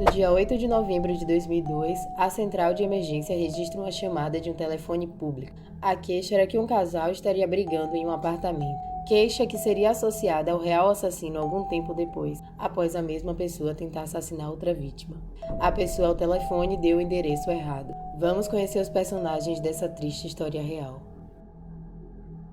No dia 8 de novembro de 2002, a central de emergência registra uma chamada de um telefone público. A queixa era que um casal estaria brigando em um apartamento. Queixa que seria associada ao real assassino algum tempo depois, após a mesma pessoa tentar assassinar outra vítima. A pessoa ao telefone deu o endereço errado. Vamos conhecer os personagens dessa triste história real.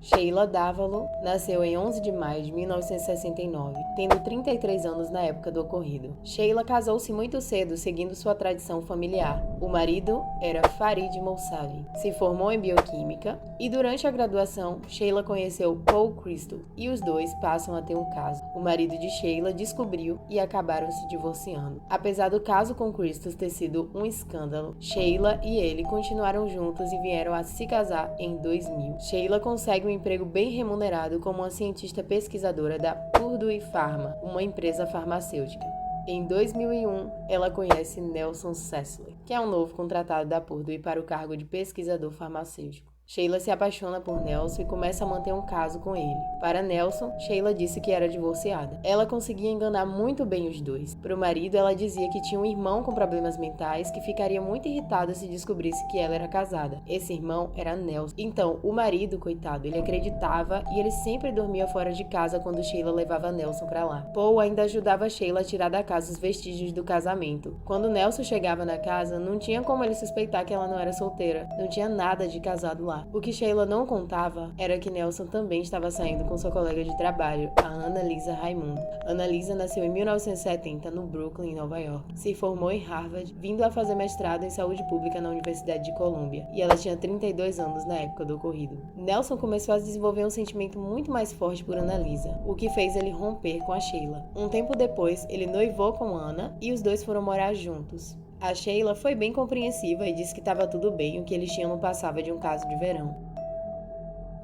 Sheila Davalo nasceu em 11 de maio de 1969, tendo 33 anos na época do ocorrido. Sheila casou-se muito cedo, seguindo sua tradição familiar. O marido era Farid Moussavi. Se formou em bioquímica e durante a graduação, Sheila conheceu Paul Crystal e os dois passam a ter um caso. O marido de Sheila descobriu e acabaram se divorciando. Apesar do caso com Crystal ter sido um escândalo, Sheila e ele continuaram juntos e vieram a se casar em 2000. Sheila consegue um emprego bem remunerado como uma cientista pesquisadora da Purdue Pharma, uma empresa farmacêutica. Em 2001, ela conhece Nelson Sessler, que é um novo contratado da Purdue para o cargo de pesquisador farmacêutico. Sheila se apaixona por Nelson e começa a manter um caso com ele. Para Nelson, Sheila disse que era divorciada. Ela conseguia enganar muito bem os dois. Para o marido, ela dizia que tinha um irmão com problemas mentais que ficaria muito irritado se descobrisse que ela era casada. Esse irmão era Nelson. Então, o marido, coitado, ele acreditava e ele sempre dormia fora de casa quando Sheila levava Nelson para lá. Paul ainda ajudava Sheila a tirar da casa os vestígios do casamento. Quando Nelson chegava na casa, não tinha como ele suspeitar que ela não era solteira. Não tinha nada de casado lá. O que Sheila não contava era que Nelson também estava saindo com sua colega de trabalho, a Ana Lisa Raimundo. Ana Lisa nasceu em 1970 no Brooklyn, Nova York. Se formou em Harvard, vindo a fazer mestrado em saúde pública na Universidade de Colômbia, e ela tinha 32 anos na época do ocorrido. Nelson começou a desenvolver um sentimento muito mais forte por Ana Lisa, o que fez ele romper com a Sheila. Um tempo depois, ele noivou com Ana e os dois foram morar juntos. A Sheila foi bem compreensiva e disse que estava tudo bem, o que eles tinham não passava de um caso de verão.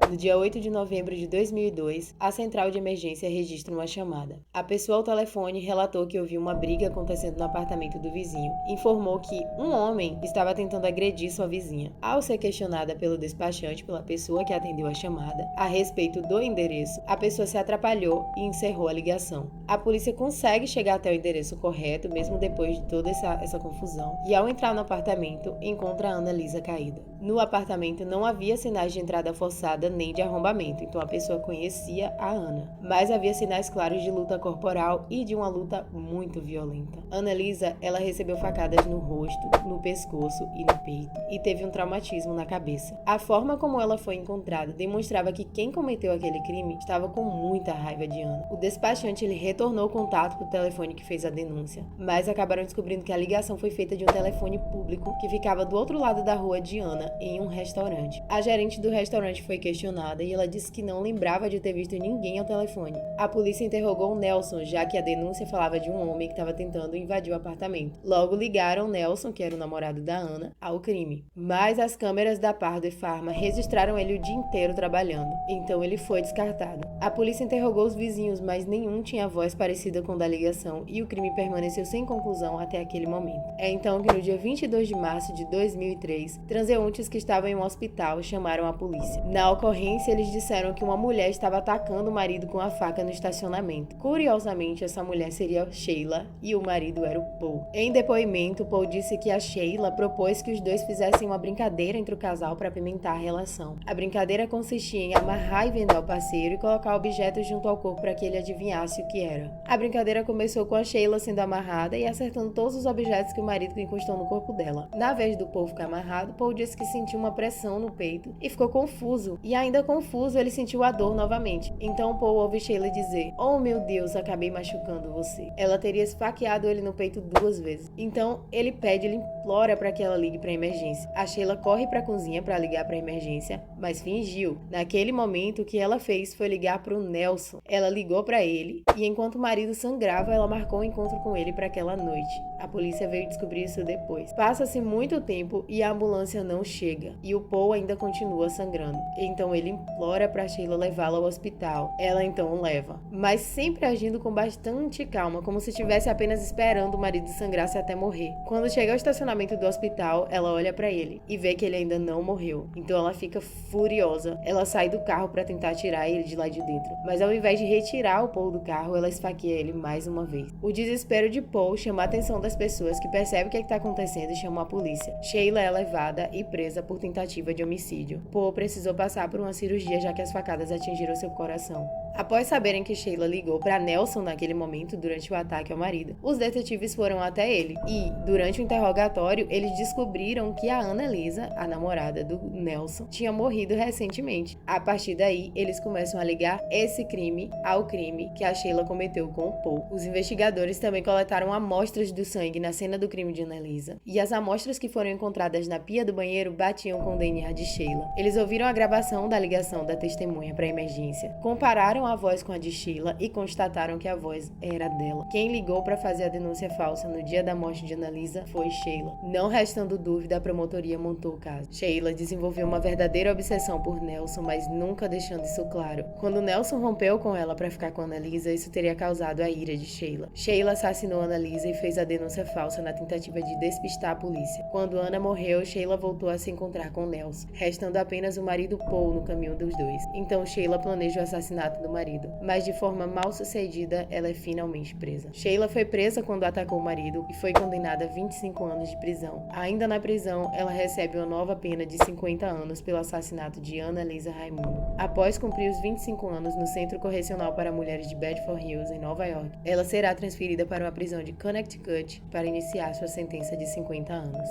No dia 8 de novembro de 2002, a central de emergência registra uma chamada. A pessoa ao telefone relatou que ouviu uma briga acontecendo no apartamento do vizinho. Informou que um homem estava tentando agredir sua vizinha. Ao ser questionada pelo despachante, pela pessoa que atendeu a chamada, a respeito do endereço, a pessoa se atrapalhou e encerrou a ligação. A polícia consegue chegar até o endereço correto, mesmo depois de toda essa confusão, e ao entrar no apartamento, encontra a Ana Lisa caída. No apartamento não havia sinais de entrada forçada nem de arrombamento, então a pessoa conhecia a Ana. Mas havia sinais claros de luta corporal e de uma luta muito violenta. Ana Lisa, ela recebeu facadas no rosto, no pescoço e no peito, e teve um traumatismo na cabeça. A forma como ela foi encontrada demonstrava que quem cometeu aquele crime estava com muita raiva de Ana. O despachante ele retornou o contato para o telefone que fez a denúncia, mas acabaram descobrindo que a ligação foi feita de um telefone público que ficava do outro lado da rua de Ana, em um restaurante. A gerente do restaurante foi questionada e ela disse que não lembrava de ter visto ninguém ao telefone. A polícia interrogou o Nelson, já que a denúncia falava de um homem que estava tentando invadir o apartamento. Logo ligaram Nelson, que era o namorado da Ana, ao crime. Mas as câmeras da Purdue Pharma registraram ele o dia inteiro trabalhando, então ele foi descartado. A polícia interrogou os vizinhos, mas nenhum tinha voz parecida com a da ligação e o crime permaneceu sem conclusão até aquele momento. É então que no dia 22 de março de 2003, transeuntes que estavam em um hospital chamaram a polícia. Na ocorrência, eles disseram que uma mulher estava atacando o marido com a faca no estacionamento. Curiosamente, essa mulher seria Sheila e o marido era o Paul. Em depoimento, Paul disse que a Sheila propôs que os dois fizessem uma brincadeira entre o casal para apimentar a relação. A brincadeira consistia em amarrar e vender o parceiro e colocar objetos junto ao corpo para que ele adivinhasse o que era. A brincadeira começou com a Sheila sendo amarrada e acertando todos os objetos que o marido encostou no corpo dela. Na vez do Paul ficar amarrado, Paul disse que sentiu uma pressão no peito e ficou confuso. E ainda confuso, ele sentiu a dor novamente. Então Paul ouve Sheila dizer: "Oh meu Deus, acabei machucando você." Ela teria esfaqueado ele no peito 2 vezes. Então ele implora para que ela ligue para emergência. A Sheila corre para a cozinha para ligar para emergência, mas fingiu. Naquele momento, o que ela fez foi ligar para o Nelson. Ela ligou para ele e enquanto o marido sangrava, ela marcou um encontro com ele para aquela noite. A polícia veio descobrir isso depois. Passa-se muito tempo e a ambulância não chega. E o Paul ainda continua sangrando. Então ele implora para Sheila levá-la ao hospital. Ela então o leva, mas sempre agindo com bastante calma, como se estivesse apenas esperando o marido sangrasse até morrer. Quando chega ao estacionamento do hospital, ela olha para ele e vê que ele ainda não morreu. Então ela fica Furiosa, ela sai do carro para tentar tirar ele de lá de dentro, mas ao invés de retirar o Paul do carro, ela esfaqueia ele mais uma vez. O desespero de Paul chama a atenção das pessoas que percebem o que está acontecendo e chamam a polícia. Sheila é levada e presa por tentativa de homicídio. Paul precisou passar por uma cirurgia já que as facadas atingiram seu coração. Após saberem que Sheila ligou para Nelson naquele momento durante o ataque ao marido, os detetives foram até ele e, durante o interrogatório, eles descobriram que a Annalisa, a namorada do Nelson, tinha morrido recentemente. A partir daí, eles começam a ligar esse crime ao crime que a Sheila cometeu com o Paul. Os investigadores também coletaram amostras do sangue na cena do crime de Annalisa, e as amostras que foram encontradas na pia do banheiro batiam com o DNA de Sheila. Eles ouviram a gravação da ligação da testemunha para a emergência, compararam a voz com a de Sheila e constataram que a voz era dela. Quem ligou para fazer a denúncia falsa no dia da morte de Annalisa foi Sheila. Não restando dúvida, a promotoria montou o caso. Sheila desenvolveu uma verdadeira obsessão por Nelson, mas nunca deixando isso claro. Quando Nelson rompeu com ela para ficar com Annalisa, isso teria causado a ira de Sheila. Sheila assassinou Annalisa e fez a denúncia falsa na tentativa de despistar a polícia. Quando Anna morreu, Sheila voltou a se encontrar com Nelson, restando apenas o marido Paul no caminho dos dois. Então Sheila planeja o assassinato do marido, mas de forma mal sucedida, ela é finalmente presa. Sheila foi presa quando atacou o marido e foi condenada a 25 anos de prisão. Ainda na prisão, ela recebe uma nova pena de 50 anos pelo assassinato de Annalisa Raimundo. Após cumprir os 25 anos no Centro Correcional para Mulheres de Bedford Hills, em Nova York, ela será transferida para uma prisão de Connecticut para iniciar sua sentença de 50 anos.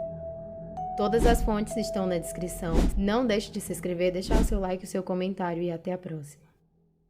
Todas as fontes estão na descrição. Não deixe de se inscrever, deixar o seu like e o seu comentário e até a próxima.